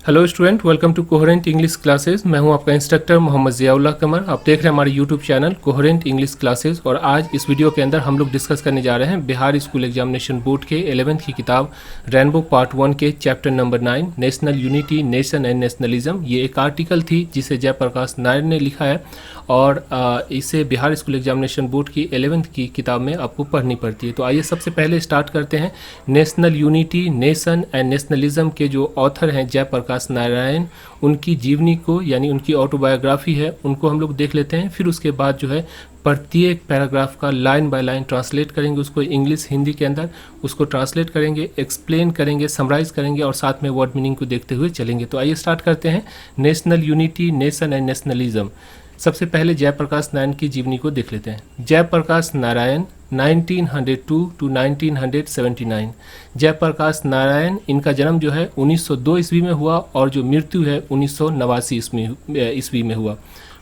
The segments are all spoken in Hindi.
Hello student, welcome to coherent English classes. मैं हूं आपका इंस्ट्रक्टर मोहम्मद ज़ियाउल्लाह कमर। आप देख रहे हैं हमारे YouTube channel coherent English classes. और आज इस वीडियो के अंदर हम लोग डिस्कस करने जा रहे हैं बिहार स्कूल एग्जामिनेशन बोर्ड के 11th की किताब रेनबो पार्ट 1 के chapter number 9 national unity nation and nationalism. ये एक आर्टिकल थी जिसे जयप्रकाश नारायण ने लिखा है और इसे बिहार स्कूल एग्जामिनेशन बोर्ड की 11th की किताब में आपको पढ़नी पड़ती है। तो आइए सबसे पहले स्टार्ट करते हैं। National unity nation and nationalism के जो ऑथर हैं जयप्रकाश नारायण, उनकी जीवनी को यानी उनकी ऑटोबायोग्राफी है उनको हम लोग देख लेते हैं। फिर उसके बाद जो है प्रत्येक पैराग्राफ का लाइन बाय लाइन ट्रांसलेट करेंगे, उसको इंग्लिश हिंदी के अंदर उसको ट्रांसलेट करेंगे, एक्सप्लेन करेंगे, समराइज करेंगे और साथ में वर्ड मीनिंग को देखते हुए चलेंगे। तो आइए स्टार्ट करते हैं। National unity nation and nationalism. सबसे पहले जयप्रकाश नारायण की जीवनी को देख लेते हैं। जयप्रकाश नारायण 1902 टू 1979। जयप्रकाश नारायण, इनका जन्म जो है 1902 ईस्वी में हुआ और जो मृत्यु है 1989 ईस्वी में हुआ।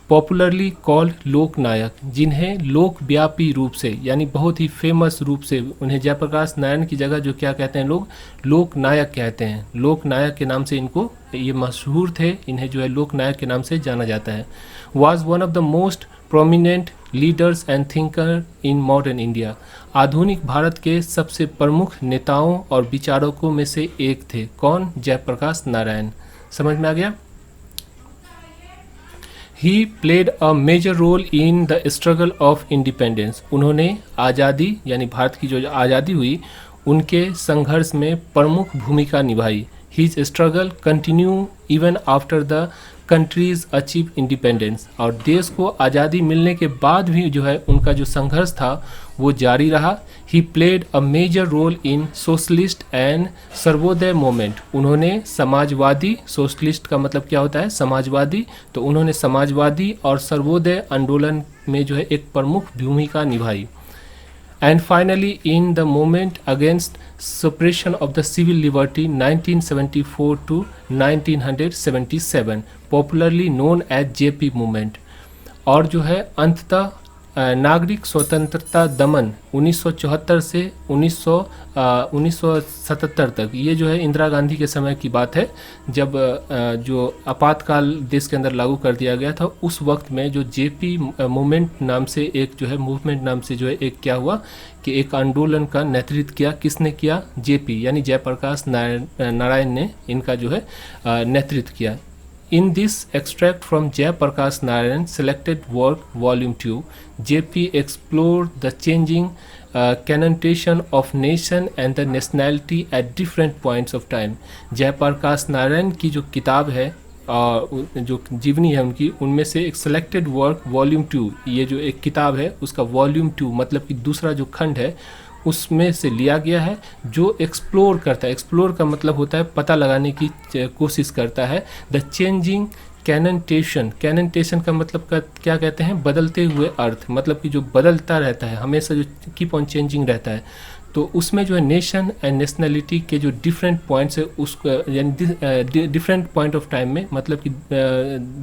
पॉपुलरली कॉल्ड लोक नायक, जिन्हें लोकव्यापी रूप से यानी बहुत ही फेमस रूप से उन्हें जयप्रकाश नारायण की जगह जो क्या कहते हैं लोग, लोक नायक कहते हैं। लोक नायक के नाम से इनको ये मशहूर थे, इन्हें जो है लोक नायक के नाम से जाना जाता है। Was one of the most prominent leaders and thinker in modern India. आधुनिक भारत के सबसे प्रमुख नेताओं और विचारकों में से एक थे। कौन? जयप्रकाश नारायण। समझ में आ गया? He played a major role in the struggle of independence. उन्होंने आज़ादी यानी भारत की जो आज़ादी हुई उनके संघर्ष में प्रमुख भूमिका निभाई। His struggle continue even after the countries achieve independence. और देश को आज़ादी मिलने के बाद भी जो है उनका जो संघर्ष था वो जारी रहा। He played a major role in socialist and Sarvodaya movement. उन्होंने समाजवादी, सोशलिस्ट का मतलब क्या होता है? समाजवादी। तो उन्होंने समाजवादी और सर्वोदय आंदोलन में जो है एक प्रमुख भूमिका निभाई। And finally in the movement against suppression of the civil liberty 1974 to 1977, popularly known as JP movement। और जो है अंततः नागरिक स्वतंत्रता दमन 1974 से 1977 तक, ये जो है इंदिरा गांधी के समय की बात है जब जो आपातकाल देश के अंदर लागू कर दिया गया था। उस वक्त में जो जेपी मूवमेंट नाम से एक जो है मूवमेंट नाम से जो है एक क्या हुआ कि एक आंदोलन का नेतृत्व किया। किसने किया? जेपी यानी जयप्रकाश नारायण ने इनका जो है नेतृत्व किया। In this extract from Jayaprakash Narayan selected work volume 2, JP explored the changing connotation of nation and the nationality at different points of time। Jayaprakash Narayan की जो किताब है जो जीवनी है उनकी, उनमें से एक सेलेक्टेड वर्क वॉल्यूम 2, ये जो एक किताब है उसका वॉल्यूम 2 मतलब कि दूसरा जो खंड है उसमें से लिया गया है, जो एक्सप्लोर करता है। एक्सप्लोर का मतलब होता है पता लगाने की कोशिश करता है। द चेंजिंग कैननटेशन, कैननटेशन का मतलब क्या कहते हैं? बदलते हुए अर्थ, मतलब कि जो बदलता रहता है हमेशा, जो कीप ऑन चेंजिंग रहता है। तो उसमें जो है नेशन एंड नेशनलिटी के जो डिफरेंट पॉइंट्स है उसको यानी डिफरेंट पॉइंट ऑफ टाइम में, मतलब कि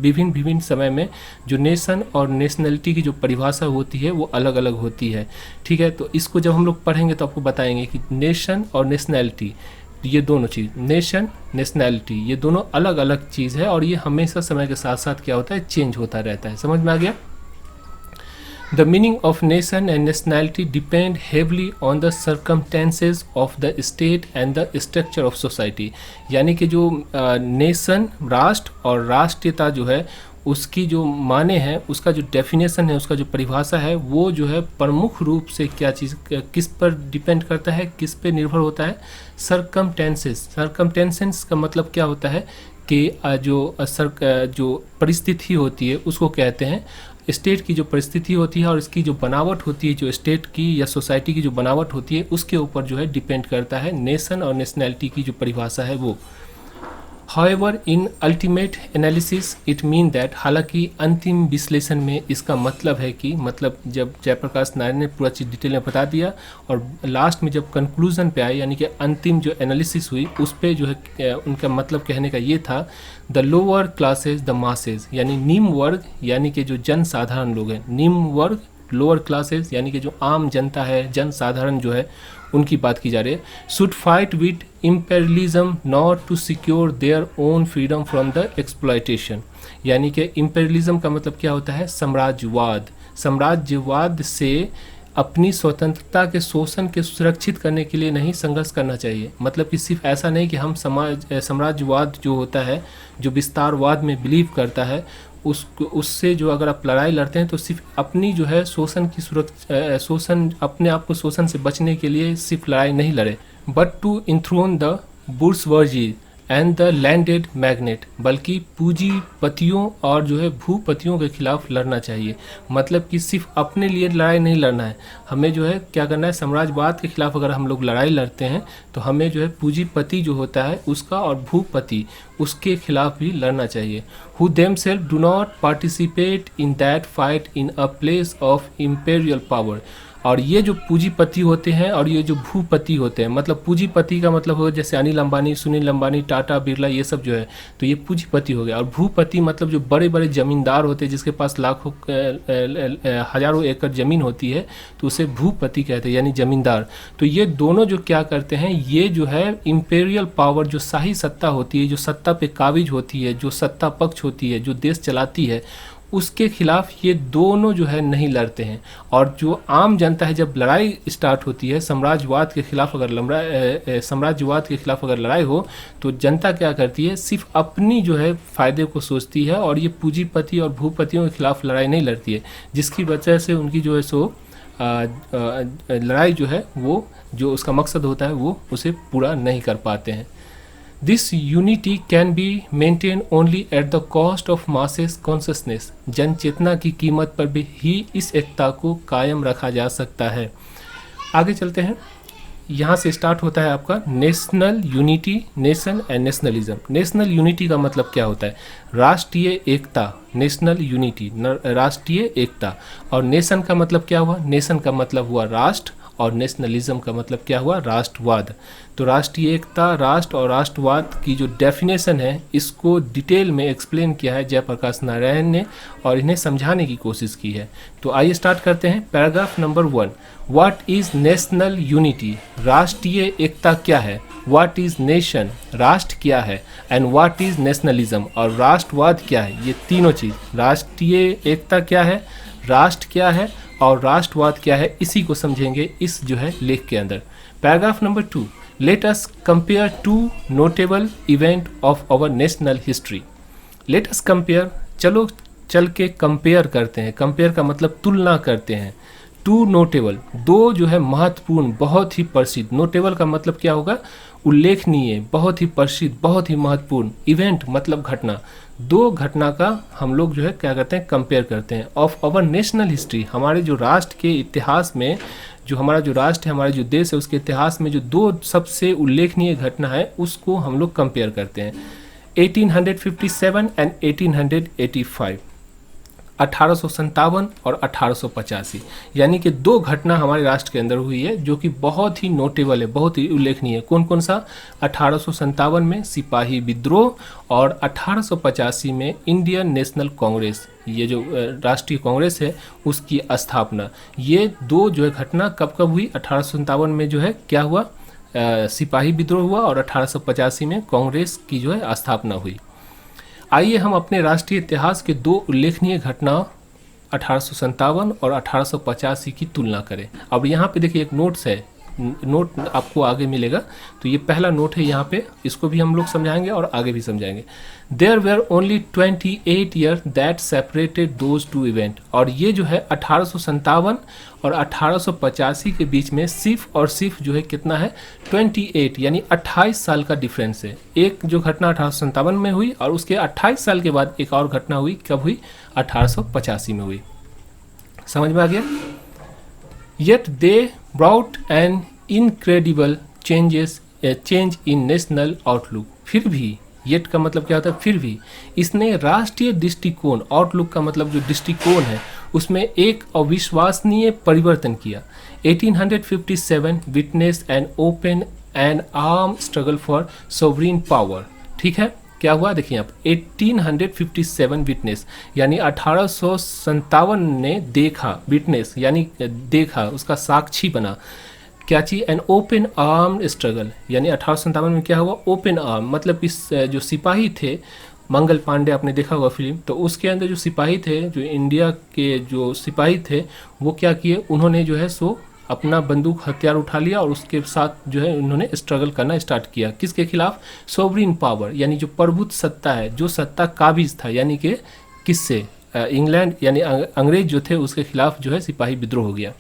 विभिन्न समय में जो नेशन और नेशनलिटी की जो परिभाषा होती है वो अलग अलग होती है। ठीक है, तो इसको जब हम लोग पढ़ेंगे तो आपको बताएंगे कि नेशन और नेशनलिटी, ये दोनों चीज़, नेशन नेशनलिटी, ये दोनों अलग अलग चीज़ है और ये हमेशा समय के साथ साथ क्या होता है? चेंज होता रहता है। समझ में आ गया? The meaning of nation and nationality depend heavily on the circumstances of the state and the structure of society। यानी कि जो नेशन, राष्ट्र और राष्ट्रीयता जो है उसकी जो माने हैं, उसका जो डेफिनेशन है, उसका जो परिभाषा है वो जो है प्रमुख रूप से क्या चीज़ किस पर डिपेंड करता है, किस पे निर्भर होता है? सर्कमटेंसेस। सर्कमटेंसेस का मतलब क्या होता है कि जो परिस्थिति होती है उसको कहते हैं। स्टेट की जो परिस्थिति होती है और इसकी जो बनावट होती है, जो स्टेट की या सोसाइटी की जो बनावट होती है उसके ऊपर जो है डिपेंड करता है नेशन और नेशनलिटी की जो परिभाषा है वो। However, in ultimate analysis it mean that, हालांकि अंतिम विश्लेषण में इसका मतलब है कि, मतलब जब जयप्रकाश नारायण ने पूरा चीज़ डिटेल में बता दिया और लास्ट में जब कंक्लूजन पे आए यानी कि अंतिम जो एनालिसिस हुई उस पे जो है उनका मतलब कहने का ये था, the lower classes the masses, यानी निम्न वर्ग यानी कि जो जन साधारण लोग हैं, निम्न वर्ग लोअर क्लासेस यानी कि जो आम जनता है, जन साधारण जो है, उनकी बात की जा रही है। Should fight with imperialism not to secure their own freedom from the exploitation. यानी कि इम्पेरियलिज्म का मतलब क्या होता है? साम्राज्यवाद। साम्राज्यवाद से अपनी स्वतंत्रता के शोषण के सुरक्षित करने के लिए नहीं संघर्ष करना चाहिए। मतलब कि सिर्फ ऐसा नहीं कि हम साम्राज्यवाद जो होता है, जो विस्तारवाद में बिलीव करता है, उससे जो अगर आप लड़ाई लड़ते हैं तो सिर्फ अपनी जो है शोषण की शोषण, अपने आप को शोषण से बचने के लिए सिर्फ लड़ाई नहीं लड़े, but to enthrone the bourgeoisie and the landed magnate, बल्कि पूंजीपतियों और जो है भूपतियों के खिलाफ लड़ना चाहिए। मतलब कि सिर्फ अपने लिए लड़ाई नहीं लड़ना है, हमें जो है क्या करना है, साम्राज्यवाद के खिलाफ अगर हम लोग लड़ाई लड़ते हैं तो हमें जो है पूंजीपति जो होता है उसका और भूपति उसके खिलाफ भी लड़ना चाहिए। Who themselves do not participate in that fight in a place of imperial power. और ये जो पूंजीपति होते हैं और ये जो भूपति होते हैं, मतलब पूंजीपति का मतलब हो जैसे अनिल अंबानी, सुनील अंबानी, टाटा, बिरला, ये सब जो है, तो ये पूंजीपति हो गया। और भूपति मतलब जो बड़े बड़े जमींदार होते हैं जिसके पास लाखों हजारों एकड़ ज़मीन होती है, तो उसे भूपति कहते हैं, यानी जमींदार। तो ये दोनों जो क्या करते हैं, ये जो है इम्पेरियल पावर, जो शाही सत्ता होती है, जो सत्ता पे काबिज होती है, जो सत्ता पक्ष होती है, जो देश चलाती है, उसके खिलाफ ये दोनों जो है नहीं लड़ते हैं। और जो आम जनता है, जब लड़ाई स्टार्ट होती है साम्राज्यवाद के खिलाफ, अगर लड़ाई हो तो जनता क्या करती है, सिर्फ अपनी जो है फ़ायदे को सोचती है और ये पूंजीपति और भूपतियों के खिलाफ लड़ाई नहीं लड़ती है, जिसकी वजह से उनकी जो है सो लड़ाई जो है वो जो उसका मकसद होता है वो उसे पूरा नहीं कर पाते हैं। This unity can be maintained only at the cost of masses consciousness। जन चेतना की कीमत पर भी ही इस एकता को कायम रखा जा सकता है। आगे चलते हैं, यहाँ से स्टार्ट होता है आपका national unity, nation and nationalism. National unity का मतलब क्या होता है? राष्ट्रीय एकता। नेशनल यूनिटी राष्ट्रीय एकता। और नेशन का मतलब क्या हुआ? नेशन का मतलब हुआ राष्ट्र, और नेशनलिज्म का मतलब क्या हुआ? राष्ट्रवाद। तो राष्ट्रीय एकता, राष्ट्र और राष्ट्रवाद की जो डेफिनेशन है, इसको डिटेल में एक्सप्लेन किया है जयप्रकाश नारायण ने और इन्हें समझाने की कोशिश की है। तो आइए स्टार्ट करते हैं। Paragraph number 1, what is national unity? राष्ट्रीय एकता क्या है? What is nation? राष्ट्र क्या है? And what is nationalism? और राष्ट्रवाद क्या है? ये तीनों चीज़, राष्ट्रीय एकता क्या है, राष्ट्र क्या है और राष्ट्रवाद क्या है, इसी को समझेंगे इस जो है लेख के अंदर। Paragraph number 2, let us compare two notable event of our national history. Let us compare, चलो चल के कंपेयर करते हैं। कंपेयर का मतलब तुलना करते हैं। टू नोटेबल, दो जो है महत्वपूर्ण, बहुत ही प्रसिद्ध। नोटेबल का मतलब क्या होगा? उल्लेखनीय, बहुत ही प्रसिद्ध, बहुत ही महत्वपूर्ण। इवेंट मतलब घटना। दो घटना का हम लोग जो है क्या करते हैं? कंपेयर करते हैं। ऑफ आवर नेशनल हिस्ट्री, हमारे जो राष्ट्र के इतिहास में, जो हमारा जो राष्ट्र है, हमारा जो देश है, उसके इतिहास में जो दो सबसे उल्लेखनीय घटना है उसको हम लोग कंपेयर करते हैं। 1857 एंड 1885, 1857 और 1885, यानी कि दो घटना हमारे राष्ट्र के अंदर हुई है जो कि बहुत ही नोटेबल है, बहुत ही उल्लेखनीय है। कौन कौन सा? 1857 में सिपाही विद्रोह और 1885 में इंडियन नेशनल कांग्रेस, ये जो राष्ट्रीय कांग्रेस है उसकी स्थापना। ये दो जो है घटना कब कब हुई? 1857 में जो है क्या हुआ? सिपाही विद्रोह हुआ और 1885 में कांग्रेस की जो है स्थापना हुई। आइए हम अपने राष्ट्रीय इतिहास के दो उल्लेखनीय घटना 1857 और 1885 की तुलना करें। अब यहाँ पे देखिए एक नोट्स है, नोट आपको आगे मिलेगा, तो ये पहला नोट है यहाँ पे, इसको भी हम लोग समझाएंगे और आगे भी समझाएंगे। There were only 28 year that separated those two event. और ये जो है 1857 और 1885 के बीच में सिर्फ और सिर्फ जो है कितना है? 28, यानी 28 साल का डिफरेंस है। एक जो घटना 1857 में हुई और उसके 28 साल के बाद एक और घटना हुई, कब हुई? 1885 में हुई। समझ में आ गया? Yet they brought an incredible change in national outlook। फिर भी, yet का मतलब क्या होता है? फिर भी इसने राष्ट्रीय दृष्टिकोण, आउटलुक का मतलब जो दृष्टिकोण है, उसमें एक अविश्वसनीय परिवर्तन किया। 1857 witnessed an open and armed struggle for sovereign power। ठीक है, क्या हुआ देखिए आप 1857 विटनेस यानी 1857 ने देखा, विटनेस यानी देखा, उसका साक्षी बना क्या चीज, एन ओपन आर्म्ड स्ट्रगल, यानी 1857 में क्या हुआ, ओपन आर्म मतलब इस जो सिपाही थे मंगल पांडे, आपने देखा होगा फिल्म, तो उसके अंदर जो सिपाही थे, जो इंडिया के जो सिपाही थे, वो क्या किए, उन्होंने जो है सो अपना बंदूक हथियार उठा लिया और उसके साथ जो है उन्होंने स्ट्रगल करना स्टार्ट किया। किसके खिलाफ, सोवरिन पावर, यानी जो प्रभुत्व सत्ता है, जो सत्ता काबिज था, यानी कि किससे, इंग्लैंड यानी अंग्रेज जो थे उसके खिलाफ जो है सिपाही विद्रोह हो गया।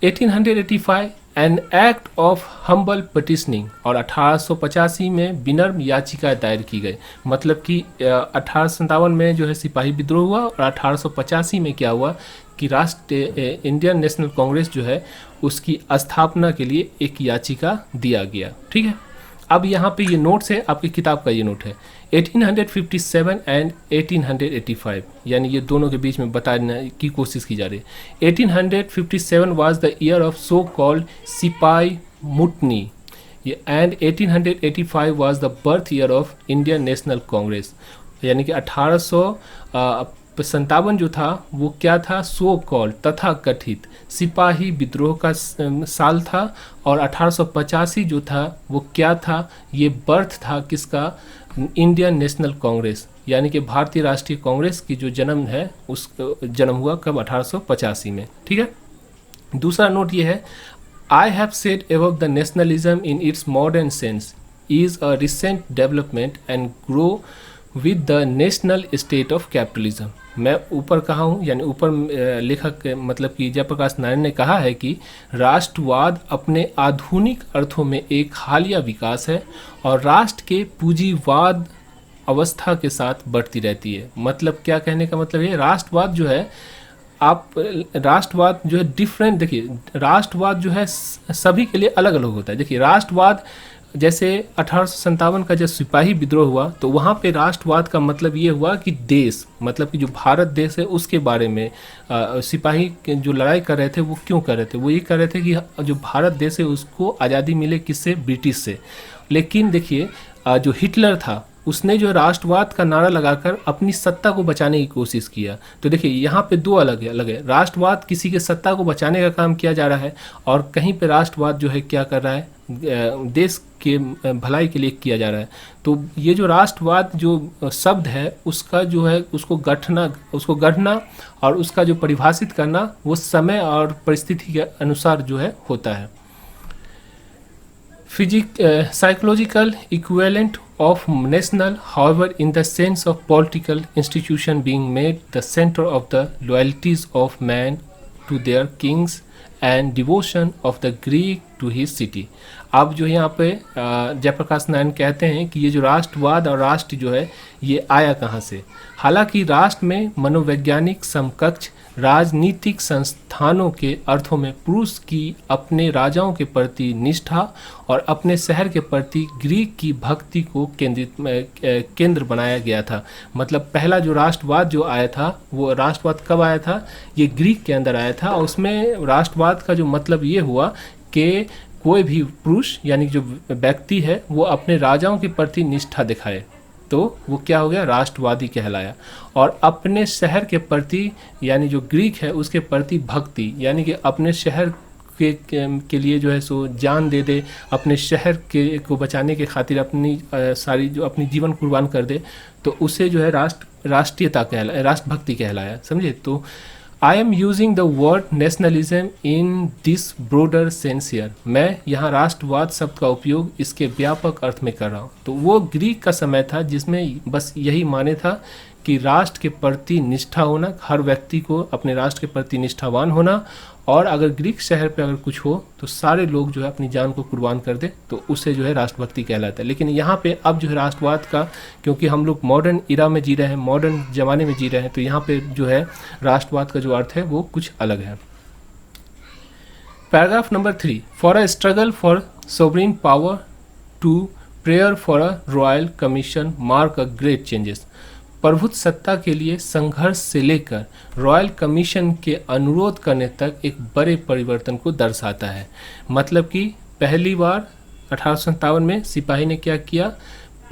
1885 एन एक्ट ऑफ हम्बल पटिशनिंग, और 1885 में विनम्र याचिका दायर की गई। मतलब कि 1857 में जो है सिपाही विद्रोह हुआ और 1885 में क्या हुआ कि इंडियन नेशनल कांग्रेस जो है उसकी स्थापना के लिए एक याचिका दिया गया। ठीक है, अब यहाँ पे ये नोट्स है, आपकी किताब का ये नोट है 1857 एंड 1885, यानी ये दोनों के बीच में बताने की कोशिश की जा रही है। 1857 was the year of so called sipahi mutiny and 1885 was the birth year of Indian National Congress, यानी कि 1857 जो था वो क्या था, सो कॉल्ड तथा कथित सिपाही विद्रोह का साल था, और 1885 जो था वो क्या था, ये बर्थ था किसका, इंडियन नेशनल कांग्रेस, यानी कि भारतीय राष्ट्रीय कांग्रेस की जो जन्म है उस जन्म हुआ कब, 1885 में। ठीक है, दूसरा नोट ये है, I have said about the nationalism in its modern sense is a recent development and grow with the national state of capitalism. मैं ऊपर कहा हूँ, यानी ऊपर लेखक मतलब कि जयप्रकाश नारायण ने कहा है कि राष्ट्रवाद अपने आधुनिक अर्थों में एक हालिया विकास है और राष्ट्र के पूंजीवाद अवस्था के साथ बढ़ती रहती है। मतलब क्या कहने का मतलब है, राष्ट्रवाद जो है, आप राष्ट्रवाद जो है डिफरेंट, देखिए राष्ट्रवाद जो है सभी के लिए अलग अलग होता है। देखिए राष्ट्रवाद जैसे 1857 का जब सिपाही विद्रोह हुआ तो वहाँ पे राष्ट्रवाद का मतलब ये हुआ कि देश, मतलब कि जो भारत देश है उसके बारे में सिपाही जो लड़ाई कर रहे थे वो क्यों कर रहे थे, वो ये कर रहे थे कि जो भारत देश है उसको आज़ादी मिले किससे, ब्रिटिश से। लेकिन देखिए जो हिटलर था उसने जो राष्ट्रवाद का नारा लगाकर अपनी सत्ता को बचाने की कोशिश किया। तो देखिए यहाँ पे दो अलग है, राष्ट्रवाद किसी के सत्ता को बचाने का काम किया जा रहा है और कहीं पे राष्ट्रवाद जो है क्या कर रहा है, देश के भलाई के लिए किया जा रहा है। तो ये जो राष्ट्रवाद जो शब्द है उसका जो है उसको गढ़ना और उसका जो परिभाषित करना वो समय और परिस्थिति के अनुसार जो है होता है। Psychological equivalent of national, however, in the sense of political institution being made the center of the loyalties of man to their kings and devotion of the Greek to his city। अब जो यहाँ पे जयप्रकाश नारायण कहते हैं कि ये जो राष्ट्रवाद और राष्ट्र जो है ये आया कहाँ से। हालांकि राष्ट्र में मनोवैज्ञानिक समकक्ष राजनीतिक संस्थानों के अर्थों में पुरुष की अपने राजाओं के प्रति निष्ठा और अपने शहर के प्रति ग्रीक की भक्ति को केंद्र बनाया गया था। मतलब पहला जो राष्ट्रवाद जो आया था वो राष्ट्रवाद कब आया था, ये ग्रीक के अंदर आया था और उसमें राष्ट्रवाद का जो मतलब ये हुआ कि कोई भी पुरुष यानी जो व्यक्ति है वो अपने राजाओं के प्रति निष्ठा दिखाए तो वो क्या हो गया, राष्ट्रवादी कहलाया। और अपने शहर के प्रति यानी जो ग्रीक है उसके प्रति भक्ति यानी कि अपने शहर के लिए जो है सो जान दे दे, अपने शहर को बचाने के खातिर अपनी सारी जो अपनी जीवन कुर्बान कर दे, तो उसे जो है राष्ट्रीयता कहलाया, राष्ट्रभक्ति कहलाया। समझे। तो I am using the word nationalism in this broader sense here. मैं यहाँ राष्ट्रवाद शब्द का उपयोग इसके व्यापक अर्थ में कर रहा हूँ। तो वो ग्रीक का समय था जिसमें बस यही माने था कि राष्ट्र के प्रति निष्ठा होना, हर व्यक्ति को अपने राष्ट्र के प्रति निष्ठावान होना, और अगर ग्रीक शहर पे अगर कुछ हो तो सारे लोग जो है अपनी जान को कुर्बान कर दे तो उसे जो है राष्ट्रभक्ति कहलाता है। लेकिन यहाँ पे अब जो है राष्ट्रवाद का, क्योंकि हम लोग मॉडर्न इरा में जी रहे हैं, मॉडर्न ज़माने में जी रहे हैं, तो यहाँ पे जो है राष्ट्रवाद का जो अर्थ है वो कुछ अलग है। Paragraph number 3, for a struggle for sovereign power to prayer for a royal commission mark a great changes. प्रभुत्व सत्ता के लिए संघर्ष से लेकर रॉयल कमीशन के अनुरोध करने तक एक बड़े परिवर्तन को दर्शाता है। मतलब कि पहली बार 1857 में सिपाही ने क्या किया,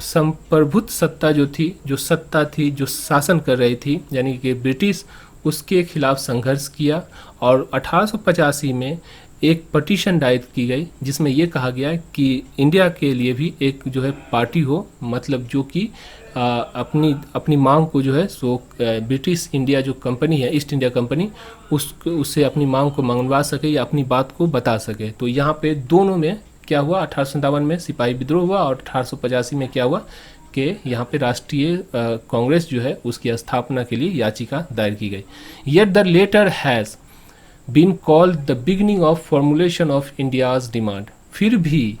संप्रभुत्व सत्ता जो थी, जो शासन कर रही थी, यानी कि ब्रिटिश, उसके खिलाफ संघर्ष किया। और 1885 में एक पटिशन दायर की गई जिसमें ये कहा गया कि इंडिया के लिए भी एक जो है पार्टी हो, मतलब जो कि अपनी मांग को जो है सो ब्रिटिश इंडिया जो कंपनी है, ईस्ट इंडिया कंपनी, उससे अपनी मांग को मंगवा सके या अपनी बात को बता सके। तो यहाँ पे दोनों में क्या हुआ, 1857 में सिपाही विद्रोह हुआ और 1885 में क्या हुआ कि यहाँ पे राष्ट्रीय कांग्रेस जो है उसकी स्थापना के लिए याचिका दायर की गई। Yet the latter has been called the beginning of formulation of India's demand. फिर भी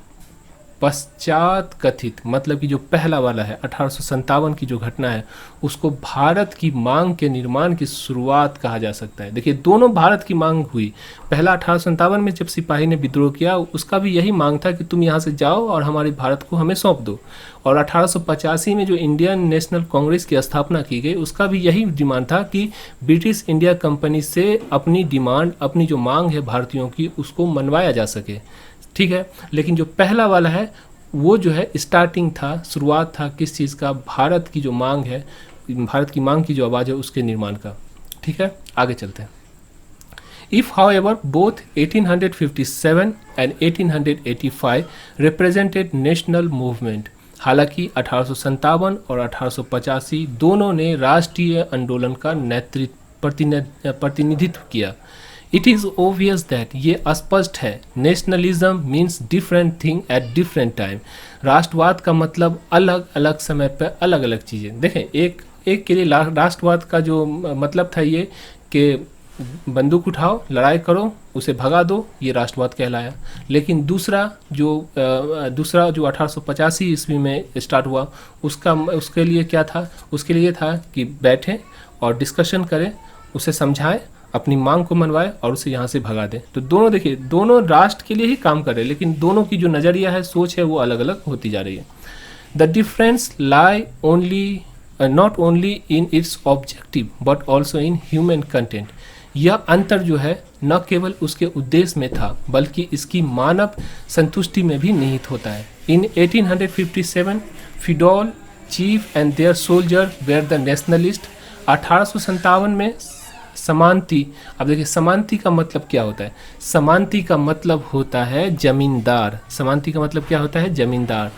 पश्चात कथित, मतलब कि जो पहला वाला है 1857 की जो घटना है, उसको भारत की मांग के निर्माण की शुरुआत कहा जा सकता है। देखिए, दोनों भारत की मांग हुई। पहला 1857 में जब सिपाही ने विद्रोह किया, उसका भी यही मांग था कि तुम यहाँ से जाओ और हमारे भारत को हमें सौंप दो। और 1885 में जो इंडियन नेशनल कांग्रेस की स्थापना की गई, उसका भी यही डिमांड था कि ब्रिटिश इंडिया कंपनी से अपनी डिमांड, अपनी जो मांग है भारतीयों की, उसको मनवाया जा सके। ठीक है, लेकिन जो पहला वाला है वो जो है स्टार्टिंग था, शुरुआत था किस चीज़ का, भारत की जो मांग है, भारत की मांग की जो आवाज़ है उसके निर्माण का। ठीक है, आगे चलते हैं। If however both 1857 and 1885 represented national movement, हालांकि 1857 और 1885 दोनों ने राष्ट्रीय आंदोलन का प्रतिनिधित्व किया। इट इज़ ओबियस दैट, ये स्पष्ट है, nationalism means different thing at different time. राष्ट्रवाद का मतलब अलग अलग समय पर अलग अलग चीज़ें। देखें, एक के लिए राष्ट्रवाद का जो मतलब था ये कि बंदूक उठाओ, लड़ाई करो, उसे भगा दो, ये राष्ट्रवाद कहलाया। लेकिन दूसरा जो 1885 ईस्वी में स्टार्ट हुआ, उसके लिए क्या था, उसके लिए था कि बैठें और डिस्कशन करें, उसे समझाएं, अपनी मांग को मनवाए और उसे यहाँ से भगा दें। तो दोनों, देखिए, दोनों राष्ट्र के लिए ही काम कर रहे हैं, लेकिन दोनों की जो नज़रिया है, सोच है, वो अलग अलग होती जा रही है। The difference lie only not only in its objective but also in human content. यह अंतर जो है न केवल उसके उद्देश्य में था, बल्कि इसकी मानव संतुष्टि में भी निहित होता है। In 1857 feudal chief and their soldier were the nationalist. 1857 में समानती, अब देखिए समानती का मतलब क्या होता है, समानती का मतलब होता है जमींदार। समानती का मतलब क्या होता है, जमींदार।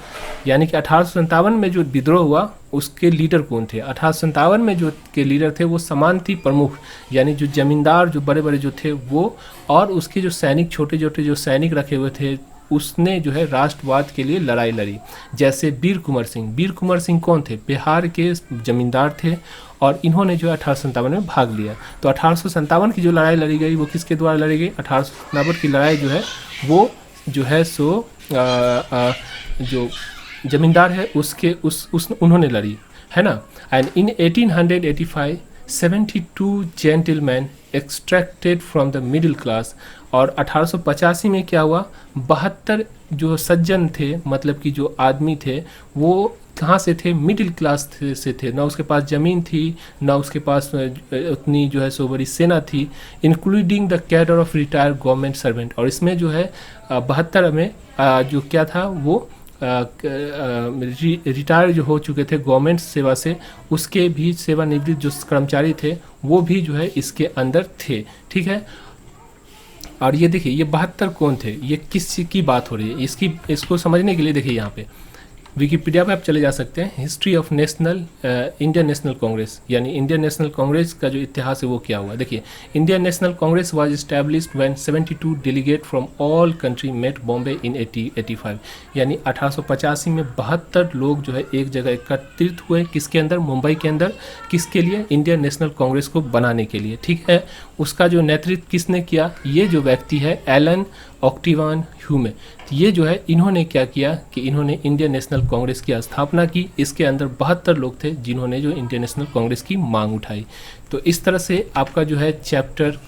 यानी कि 1857 में जो विद्रोह हुआ उसके लीडर कौन थे, 1857 में जो के लीडर थे वो समानती प्रमुख, यानी जो जमींदार, जो बड़े बड़े जो थे वो, और उसके जो सैनिक, छोटे छोटे जो सैनिक रखे हुए थे, उसने जो है राष्ट्रवाद के लिए लड़ाई लड़ी। जैसे वीर कुंवर सिंह कौन थे, बिहार के जमींदार थे, और इन्होंने जो है 1857 में भाग लिया। तो 1857 की जो लड़ाई लड़ी गई वो किसके द्वारा लड़ी गई, 1857 की लड़ाई जो है वो जो है सो जो जमींदार है उसके उन्होंने लड़ी, है ना। And in 1885 72 gentleman extracted from the middle class. और 1885 में क्या हुआ, 72 जो सज्जन थे, मतलब कि जो आदमी थे, वो कहाँ से थे, मिडिल क्लास से थे। ना उसके पास ज़मीन थी, ना उसके पास उतनी जो है सो बड़ी सेना थी, including the cadre of retired government servant. और इसमें जो है 72 में जो क्या था, वो रिटायर जो हो चुके थे गवर्नमेंट सेवा से, उसके भी सेवानिवृत्त जो कर्मचारी थे वो भी जो है इसके अंदर थे। ठीक है, और ये देखिए, ये 72 कौन थे, ये किस की बात हो रही है, इसको समझने के लिए देखिए यहाँ पे विकिपीडिया पे आप चले जा सकते हैं। History of Indian National Congress, यानी इंडियन नेशनल कांग्रेस का जो इतिहास है वो क्या हुआ। देखिए, Indian National Congress was established when 72 delegate from all country met Bombay in 1885। यानी 1885 में 72 लोग जो है एक जगह एकत्रित हुए, किसके अंदर, मुंबई के अंदर, किसके लिए, इंडियन नेशनल कांग्रेस को बनाने के लिए। ठीक है, उसका जो नेतृत्व किसने किया, ये जो व्यक्ति है एलन ऑक्टिवान ह्यूमे। ये जो है इन्होंने क्या किया कि इन्होंने इंडियन नेशनल कांग्रेस की स्थापना की। इसके अंदर 72 लोग थे जिन्होंने जो इंडियन नेशनल कांग्रेस की मांग उठाई। तो इस तरह से आपका जो है चैप्टर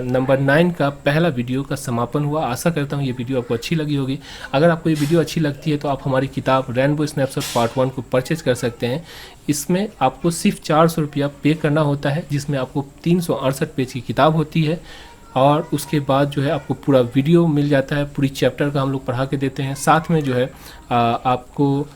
नंबर 9 का पहला वीडियो का समापन हुआ। आशा करता हूँ ये वीडियो आपको अच्छी लगी होगी। अगर आपको ये वीडियो अच्छी लगती है तो आप हमारी किताब रेनबो स्नैपशॉट पार्ट 1 को परचेज कर सकते हैं। इसमें आपको सिर्फ 400 रुपया पे करना होता है, जिसमें आपको 368 पेज की किताब होती है, और उसके बाद जो है आपको पूरा वीडियो मिल जाता है, पूरी चैप्टर का हम लोग पढ़ा के देते हैं। साथ में जो है आपको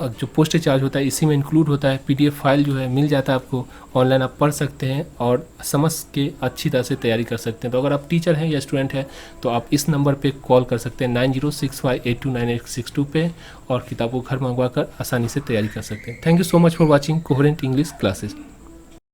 जो पोस्टेज चार्ज होता है इसी में इंक्लूड होता है। पीडीएफ फाइल जो है मिल जाता है आपको, ऑनलाइन आप पढ़ सकते हैं और समझ के अच्छी तरह से तैयारी कर सकते हैं। तो अगर आप टीचर हैं या स्टूडेंट हैं तो आप इस नंबर पे कॉल कर सकते हैं 9065829862 पे, और किताबों को घर मंगवा कर आसानी से तैयारी कर सकते हैं। Thank you so much for watching coherent English classes.